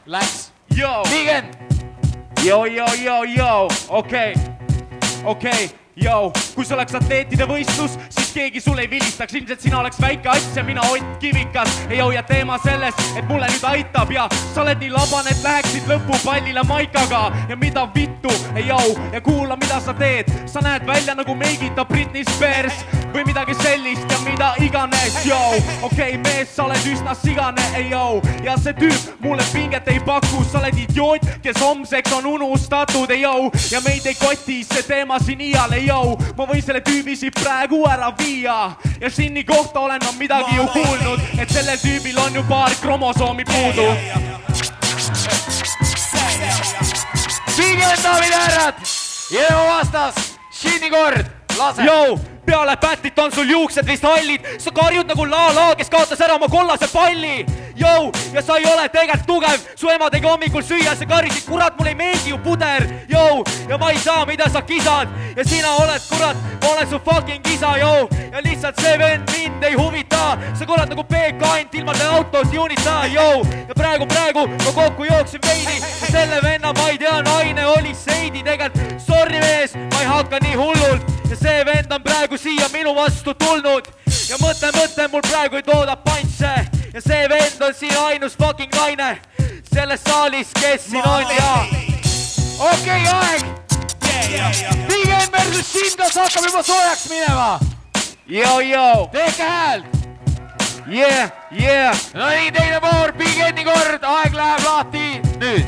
Läks. Vegan. Okei. Kui see oleks atleetide võistlus, siis keegi sul ei vilistaks. Ilmselt sina oleks väike ats ja mina Ott Kivikas. Ja teema selles, et mulle nüüd aitab ja sa oled nii laban, et läheksid lõpupallile maikaga. Ja mida vittu, ja kuula, mida sa teed. Sa näed välja nagu meigita Britney Spears või midagi sellist ja mida iganes. Okei, mees, sa oled üsna sigane. Ja see tüüp mulle pinget ei paku. Sa oled idioot, kes homseks on unustatud. Ja meid ei koti see teema siin iale. Ma võin selle tüübi siit praegu ära viia ja sinni kohta olen ma midagi ju kuulnud, et sellel tüübil on ju paar kromosoomi puudu. Vegan, David Härrad! Jõu vastas! Shinni kord! Lase! Peale pätit on sul juuksed vist hallid. Sa karjud nagu La, kes kaotas ära oma kollase palli. Ja sa ei ole tegelikult tugev. Su ema tegi hommikul süüa, sa karisid, kurat, mul ei meeldi ju puder. Ja ma ei saa, mida sa kisad. Ja sina oled, kurat, ma olen su fucking kisa, Ja lihtsalt see vend mind ei huvita. Sa kurat nagu PK ainult ilma autost unita, Ja praegu ma kokku jooksin veidi. Ja selle venna, ma ei tea, naine oli seidi. Tegelikult, sorry mees, ma ei hakka nii hullult. Ja see vend on praegu siia minu vastu tulnud. Ja mõtle, mul praegu ei tooda pantse. Ja see vend on siin ainus fucking naine selles saalis, kes siin on Okei, aeg! Vegan versus Shin, kas hakkab juba soojaks minema? Tehke hääl! No nii, teine voor, Vegani kord, aeg läheb lahti nüüd.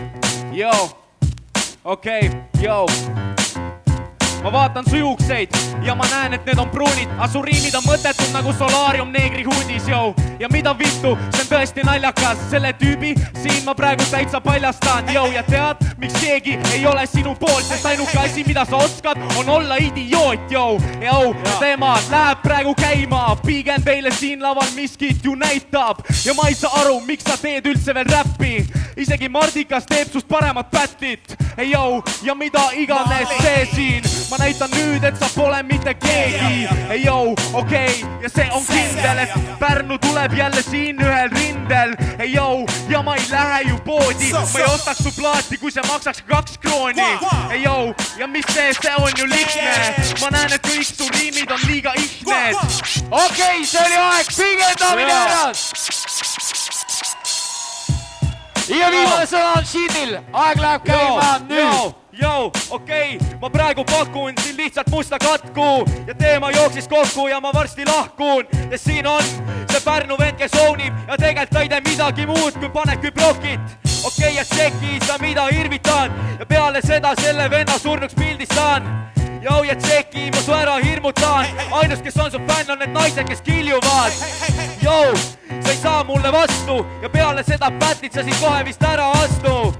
Okei. Ma vaatan su juukseid ja ma näen, et need on pruunid. A su riimid on mõttetud nagu Solarium neegri huudis, Ja mida vittu, see on tõesti naljakas. Selle tüübi siin ma praegu täitsa paljastan, Ja tead, miks keegi ei ole sinu poolt, sest ainuke asi, mida sa oskad, on olla idioot, Ja teema läheb praegu käima. Vegan teile siin laval miskit ju näitab. Ja ma ei saa aru, miks sa teed üldse veel räppi. Isegi Mardikas teeb sust paremat pättit. Ja mida iganes see siin. Ma näitan nüüd, et sa pole mitte keegi. Okei, ja see on kindel, et Pärnu tuleb jälle siin ühel rindel. Ja ma ei lähe ju poodi. Ma ei ostaks su plaati, kui see maksaks 2 krooni. Ja mis see on ju lihtne. Ma näen, et kõik su riimid on liiga ihned. Okei, see oli aeg. Vegan, David Härrad! Ja viimane sõna on Shinnil. Aeg läheb käima nüüd. Okei, ma praegu pakun siin lihtsalt musta katku ja teema jooksis kokku ja ma varsti lahkun. Ja siin on see Pärnu vend, kes ownib ja tegelikult ta ei tee midagi muud, kui paneb küprokit. Okei, ja tšeki sa mida irvitan ja peale seda selle venna surnuks pildistan. Ja tšeki ma su ära hirmutan. Ainus, kes on su fänn, on need naised, kes kiljuvad. Sa ei saa mulle vastu ja peale seda pätid sa siis kohe vist ära astu.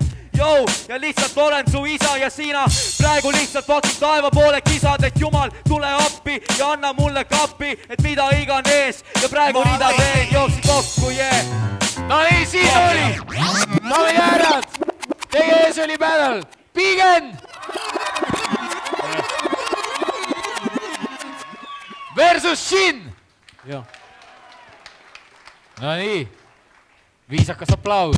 Ja lihtsalt olen su isa ja sina praegu lihtsalt fucking taeva poole kisad, et jumal, tule appi ja anna mulle kappi, et mida iganes ja praegu rida teen, jooksid kokku, No nii, siin oli David Härrad, teie ees oli battle Vegan versus Shin. No nii, viisakas aplaus.